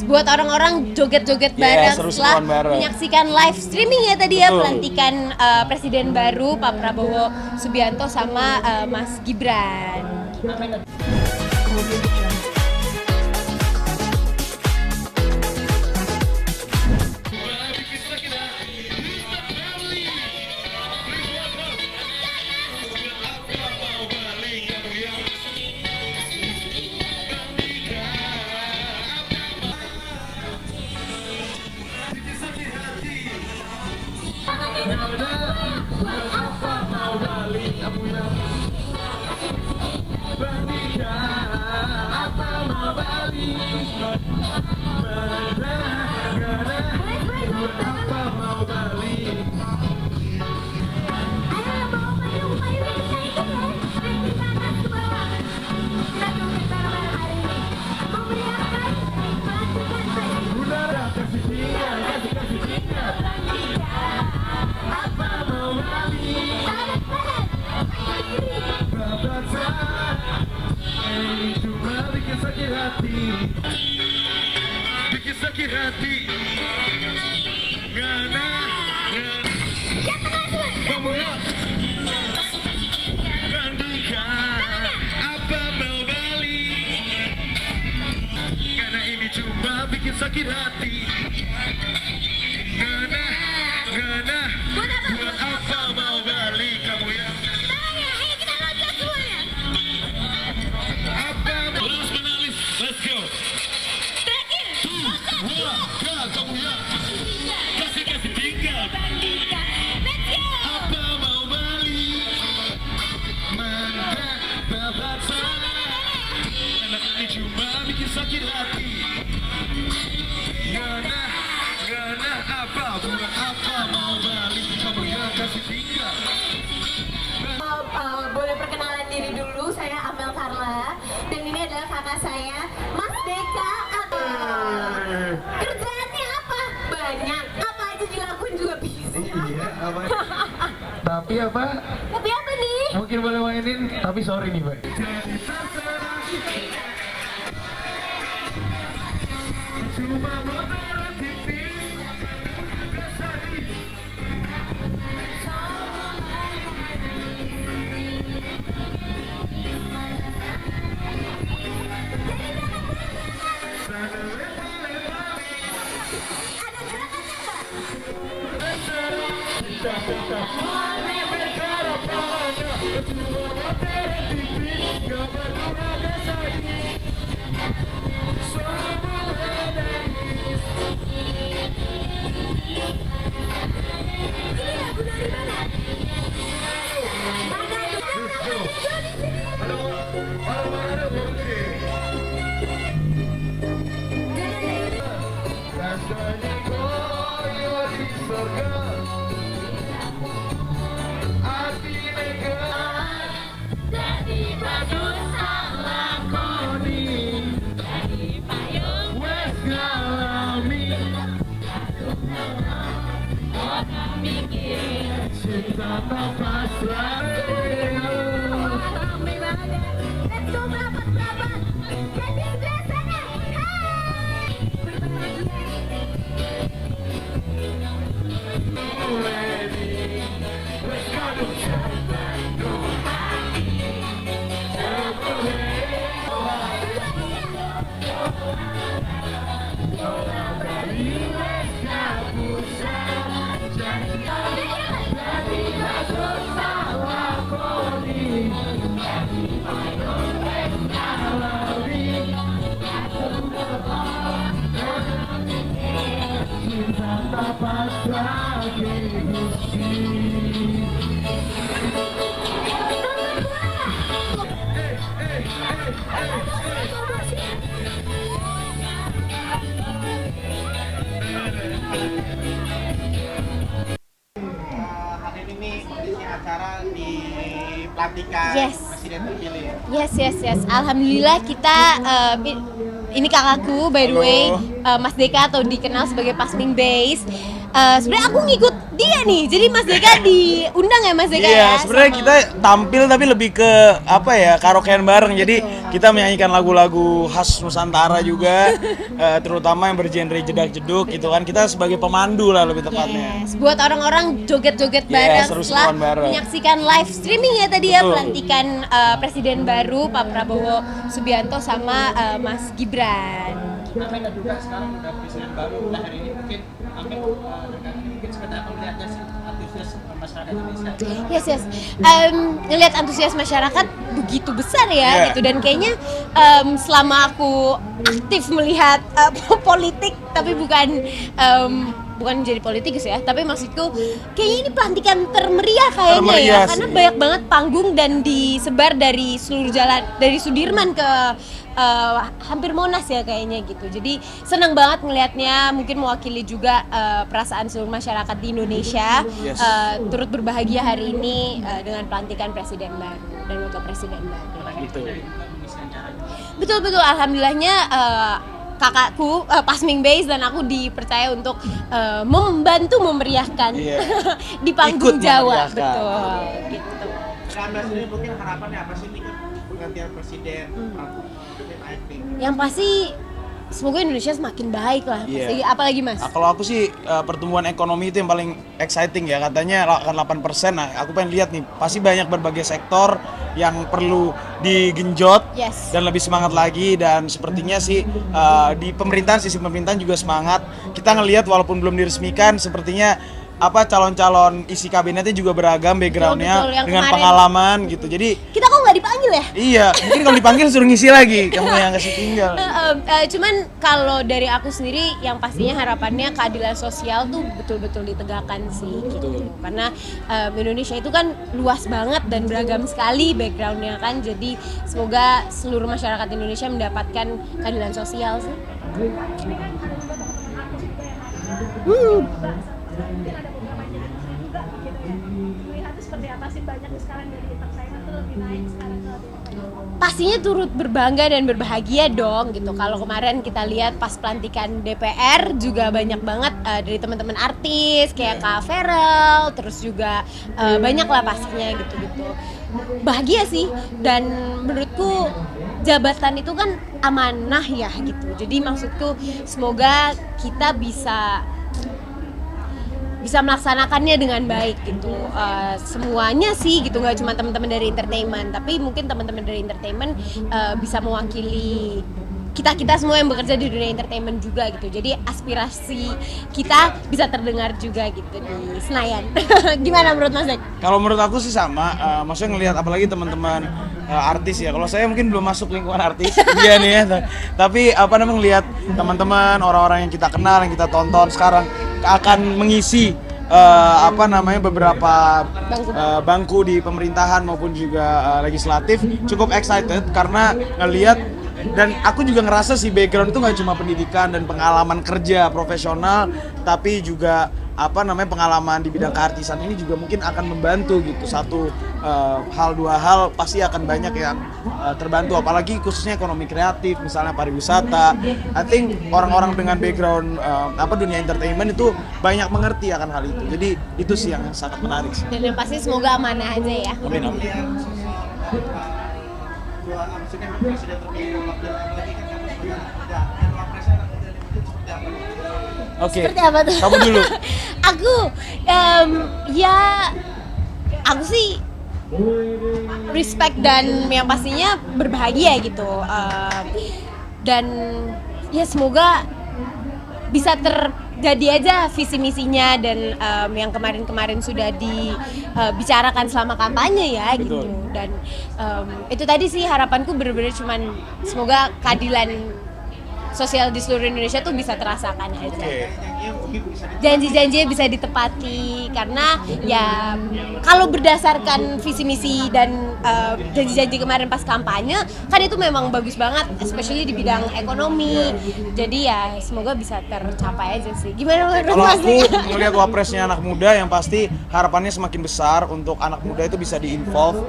buat orang-orang joget-joget bareng setelah menyaksikan live streaming ya tadi ya pelantikan presiden baru Pak Prabowo Subianto sama Mas Gibran. Bikin sakit hati. Ngana, pemuda gantikan apa mau balik? Karena ini cuma bikin sakit hati. Ngana, buat apa mau balik kamu ya? Apa terus menalis? Let's go. Kamu ya kasih tinggal apa mau balik mana bahasa anak ini cuma bikin sakit hati ngana apa buat apa mau balik kamu ya kasih tinggal. Boleh perkenalan diri dulu, saya Amel Carla dan ini adalah kakak saya Mas Deka. Kerjaannya apa? Banyak. Apa aja dilakuin juga bisa. Iya, apa? Tapi apa? Tapi apa nih? Mungkin boleh mainin, tapi sorry nih, Mbak. Cuma motor tipis. Cinta tak pasrah. Rame banget ya. Let's go merapat. Jadi sebelah sana. Hari ini kondisi acara di pelantikan presiden terpilih. Yes. Alhamdulillah kita ini kakakku by the way, Mas Deka atau dikenal sebagai Pasming Base. sebenarnya aku ngikut dia nih, jadi Mas Deka diundang ya Mas Deka Iya, ya? sebenarnya sama- kita tampil tapi lebih ke apa ya, karaokean bareng. Jadi kita menyanyikan lagu-lagu khas Nusantara juga, terutama yang bergenre jedak-jeduk gitu kan. Kita sebagai pemandu lah lebih tepatnya. Yes, buat orang-orang joget-joget Yes, bareng setelah seru-seruan bareng. menyaksikan live streaming ya tadi ya Betul. pelantikan Presiden baru Pak Prabowo Subianto sama Mas Gibran. Amel juga sekarang udah presiden baru, hari ini mungkin Amel dengan ini mungkin sekedar melihatnya sih antusias masyarakat Indonesia. Yes. Ngelihat antusias masyarakat begitu besar ya Yeah. gitu, dan kayaknya selama aku aktif melihat politik tapi bukan menjadi politikus ya, tapi maksudku kayaknya ini pelantikan termeriah kayaknya Termeriah ya, sih. karena banyak banget panggung dan disebar dari seluruh jalan, dari Sudirman ke hampir Monas ya kayaknya gitu. Jadi senang banget ngelihatnya, mungkin mewakili juga perasaan seluruh masyarakat di Indonesia. Yes. Turut berbahagia hari ini dengan pelantikan presiden baru dan wakil presiden baru. Gitu. Betul, alhamdulillahnya kakakku Pasming Base dan aku dipercaya untuk membantu memeriahkan Iya. di panggung Ikut Jawa. memeriahkan. Betul, gitu. Nah, Amel sendiri mungkin harapannya apa sih nih kan pergantian presiden? Naik nih. Yang pasti semoga Indonesia semakin baik lah. Iya. Pasti. Apalagi Mas? Nah, kalau aku sih pertumbuhan ekonomi itu yang paling exciting ya, katanya akan 8%. Nah, aku pengen lihat nih, pasti banyak berbagai sektor yang perlu digenjot Yes. dan lebih semangat lagi, dan sepertinya sih di pemerintahan, sisi pemerintahan juga semangat. Kita ngelihat walaupun belum diresmikan, sepertinya calon-calon isi kabinetnya juga beragam backgroundnya, Betul, yang dengan kemarin- pengalaman gitu. Jadi Kita kok nggak dipanggil ya? iya, mungkin kalau dipanggil suruh ngisi lagi, kamu yang kasih tinggal. Cuman kalau dari aku sendiri yang pastinya harapannya keadilan sosial tuh betul-betul ditegakkan sih gitu. Karena Indonesia itu kan luas banget dan beragam sekali backgroundnya kan. Jadi semoga seluruh masyarakat Indonesia mendapatkan keadilan sosial sih. Pastinya turut berbangga dan berbahagia dong gitu. Kalau kemarin kita lihat pas pelantikan DPR juga banyak banget dari teman-teman artis kayak Kak Ferel, terus juga banyak lah pastinya gitu-gitu. Bahagia sih, dan menurutku jabatan itu kan amanah ya gitu. Jadi maksudku semoga kita bisa melaksanakannya dengan baik gitu. Semuanya sih gitu, nggak cuma teman-teman dari entertainment, tapi mungkin teman-teman dari entertainment bisa mewakili kita semua yang bekerja di dunia entertainment juga gitu. Jadi aspirasi kita bisa terdengar juga gitu di Senayan. Gimana menurut Mas Dek? Kalau menurut aku sih sama, maksudnya ngelihat apalagi teman-teman artis ya. Kalau saya mungkin belum masuk lingkungan artis, iya nih ya. Tapi ngelihat teman-teman, orang-orang yang kita kenal, yang kita tonton sekarang akan mengisi beberapa bangku di pemerintahan maupun juga legislatif, cukup excited karena ngelihat. Dan aku juga ngerasa sih background itu nggak cuma pendidikan dan pengalaman kerja profesional, tapi juga pengalaman di bidang keartisan ini juga mungkin akan membantu gitu. Satu hal, dua hal pasti akan banyak yang terbantu, apalagi khususnya ekonomi kreatif, misalnya pariwisata. I think orang-orang dengan background dunia entertainment itu banyak mengerti akan hal itu. Jadi itu sih yang sangat menarik sih. Dan yang pasti semoga amanah aja ya. Amin, amin. Dua presiden terpilih waktu lagi kan kamu sebagai anak muda, dan wapresnya anak muda itu seperti apa? Oke. Seperti apa tuh? Kamu dulu. Aku sih respect dan yang pastinya berbahagia gitu. Dan ya semoga bisa terjadi aja visi misinya dan yang kemarin-kemarin sudah dibicarakan selama kampanye ya gitu. Betul. Dan itu tadi sih harapanku, bener-bener cuman semoga keadilan sosial di seluruh Indonesia tuh bisa terasakan aja. Oke. Janji-janjinya bisa ditepati, karena ya kalau berdasarkan visi misi dan janji-janji kemarin pas kampanye kan itu memang bagus banget, especially di bidang ekonomi. Jadi ya semoga bisa tercapai aja sih. Gimana menurut Kalau Mas? aku ngelihat wapresnya anak muda, yang pasti harapannya semakin besar untuk anak muda itu bisa di-involve,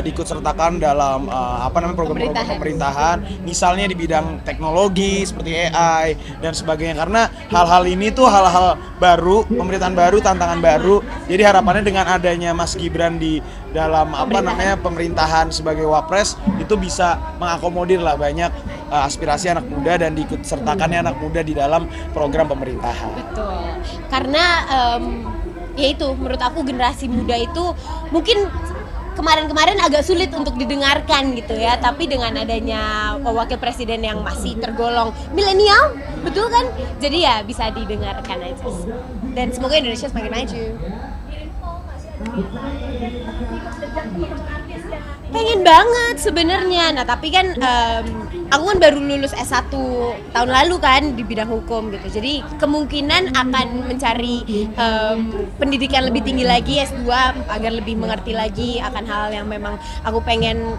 diikut sertakan dalam program-program pemerintahan, misalnya di bidang teknologi seperti AI dan sebagainya, karena hal-hal ini tuh itu hal-hal baru, pemerintahan baru, tantangan baru. Jadi harapannya dengan adanya Mas Gibran di dalam pemerintahan sebagai wapres itu bisa mengakomodir lah banyak aspirasi anak muda dan diikut sertakannya anak muda di dalam program pemerintahan. Betul. Karena ya itu menurut aku generasi muda itu mungkin kemarin-kemarin agak sulit untuk didengarkan gitu ya, tapi dengan adanya wakil presiden yang masih tergolong milenial, betul kan? Jadi ya bisa didengarkan aja. Dan semoga Indonesia semakin maju. Pengen banget sebenarnya. Nah, tapi kan aku kan baru lulus S1 tahun lalu kan di bidang hukum gitu. Jadi kemungkinan akan mencari pendidikan lebih tinggi lagi S2 agar lebih mengerti lagi akan hal yang memang aku pengen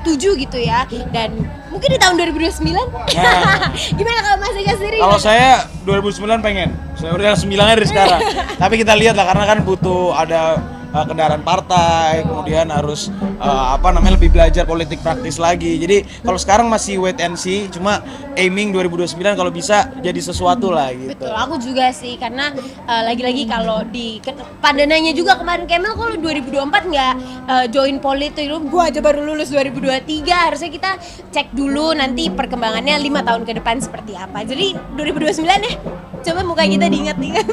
tuju gitu ya. Dan mungkin di tahun 2029. Gimana kalau Mas Ega sendiri? Kalau saya 2009 pengen. Saya udah 9-nya dari sekarang. Tapi kita lihat lah karena kan butuh ada kendaraan partai, kemudian harus lebih belajar politik praktis lagi. Jadi kalau sekarang masih wait and see, cuma aiming 2029 kalau bisa jadi sesuatu lah gitu. Betul, aku juga sih karena lagi-lagi kalau di pandanannya juga kemarin Kemal kalau 2024 nggak join politik, gua aja baru lulus 2023, harusnya kita cek dulu nanti perkembangannya 5 tahun ke depan seperti apa. Jadi 2029 ya, coba muka kita diingat-ingat.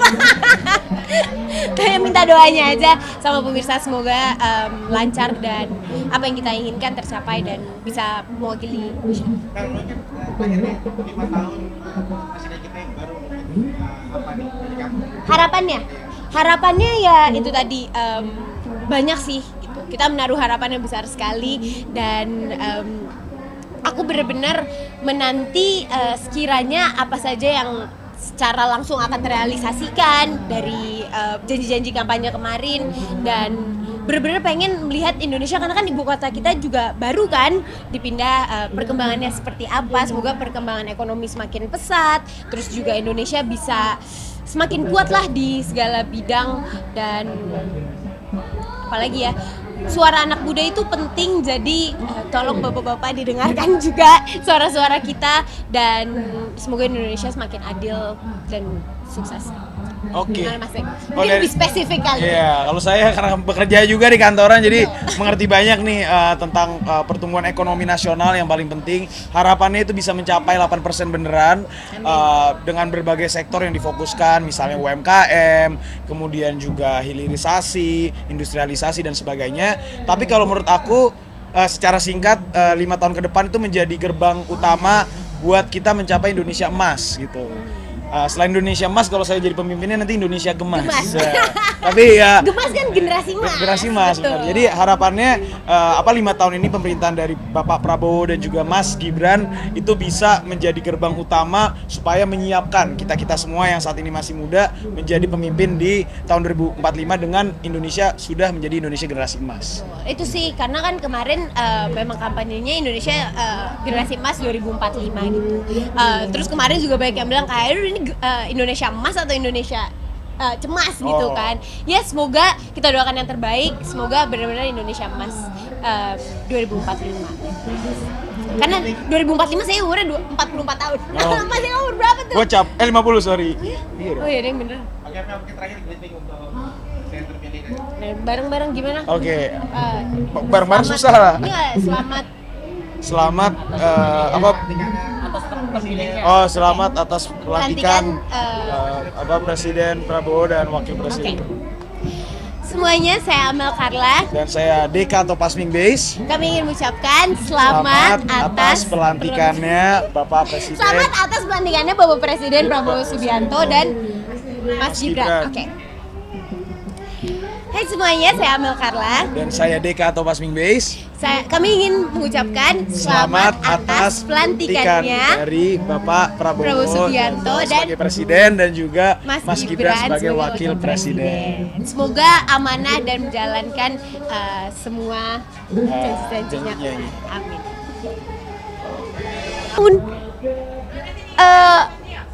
Kayak minta doanya aja sama pemirsa, semoga lancar dan apa yang kita inginkan tercapai dan bisa mewakili Indonesia. Kalau mungkin akhirnya 5 tahun presiden kita yang baru apa nih dari kamu? Harapannya ya itu tadi banyak sih gitu. Kita menaruh harapan yang besar sekali dan aku benar-benar menanti sekiranya apa saja yang secara langsung akan terrealisasikan dari janji-janji kampanye kemarin dan benar-benar pengen melihat Indonesia karena kan ibu kota kita juga baru kan dipindah, perkembangannya seperti apa, semoga perkembangan ekonomi semakin pesat, terus juga Indonesia bisa semakin kuat lah di segala bidang dan apalagi ya suara anak muda itu penting, jadi tolong bapak-bapak didengarkan juga suara-suara kita dan semoga Indonesia semakin adil dan sukses. Oke. Gimana Mas Eg? Mungkin lebih spesifik kali. Iya, kalau saya karena bekerja juga di kantoran jadi mengerti banyak nih tentang pertumbuhan ekonomi nasional yang paling penting. Harapannya itu bisa mencapai 8% beneran dengan berbagai sektor yang difokuskan, misalnya UMKM, kemudian juga hilirisasi, industrialisasi dan sebagainya. Tapi kalau menurut aku secara singkat 5 tahun ke depan itu menjadi gerbang utama buat kita mencapai Indonesia emas gitu. Selain Indonesia emas, kalau saya jadi pemimpinnya nanti Indonesia gemas. Tapi ya gemas kan generasi emas. Generasi emas, benar. Jadi harapannya 5 tahun ini pemerintahan dari Bapak Prabowo dan juga Mas Gibran itu bisa menjadi gerbang utama supaya menyiapkan kita semua yang saat ini masih muda menjadi pemimpin di tahun 2045 dengan Indonesia sudah menjadi Indonesia generasi emas. Itu sih karena kan kemarin memang kampanyenya Indonesia generasi emas 2045 gitu. Terus kemarin juga banyak yang bilang kayak ini Indonesia emas atau Indonesia cemas gitu kan. Ya semoga kita doakan yang terbaik, semoga benar-benar Indonesia emas 2045. Karena 2045 saya umurnya 44 tahun. Mas Ega umur berapa tuh? Gocap, 50 sorry. Oh iya, yang bener. Oke, mungkin terakhir greeting untuk saya terpilih. Bareng-bareng gimana? Oke. Bareng-bareng susah lah. Iya, Selamat selamat atas pelantikan Presiden Prabowo dan Wakil Presiden. Semuanya, saya Amel Carla Dan saya Deka atau Pasming Base. Kami ingin mengucapkan selamat atas pelantikannya Bapak Presiden. Selamat atas pelantikannya Bapak Presiden Prabowo Subianto dan Mas Gibran. Oke. Hai semuanya, saya Amel Carla Dan saya Deka atau Pasming Base. Kami ingin mengucapkan selamat atas pelantikannya dari Bapak Prabowo Subianto dan sebagai Presiden dan juga Mas Gibran sebagai Wakil Presiden. Semoga amanah dan menjalankan semua janji-janjinya. Amin.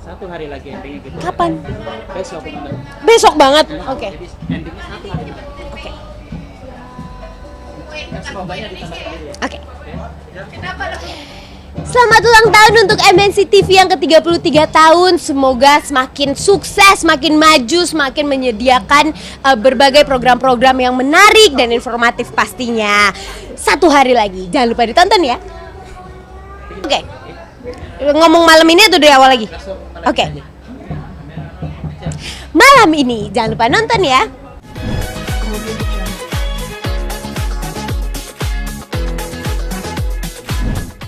Satu hari lagi endingnya gitu. Kapan? Besok bener. Besok banget. Oke. Jadi endingnya satu hari gitu. Oke. Semoga ditambah kali ya. Oke. Selamat ulang tahun untuk MNC TV yang ke-33 tahun. Semoga semakin sukses, semakin maju, semakin menyediakan berbagai program-program yang menarik dan informatif pastinya. 1 hari lagi, jangan lupa ditonton ya. Oke. Ngomong malam ini atau dari awal lagi? Oke. Malam ini jangan lupa nonton ya.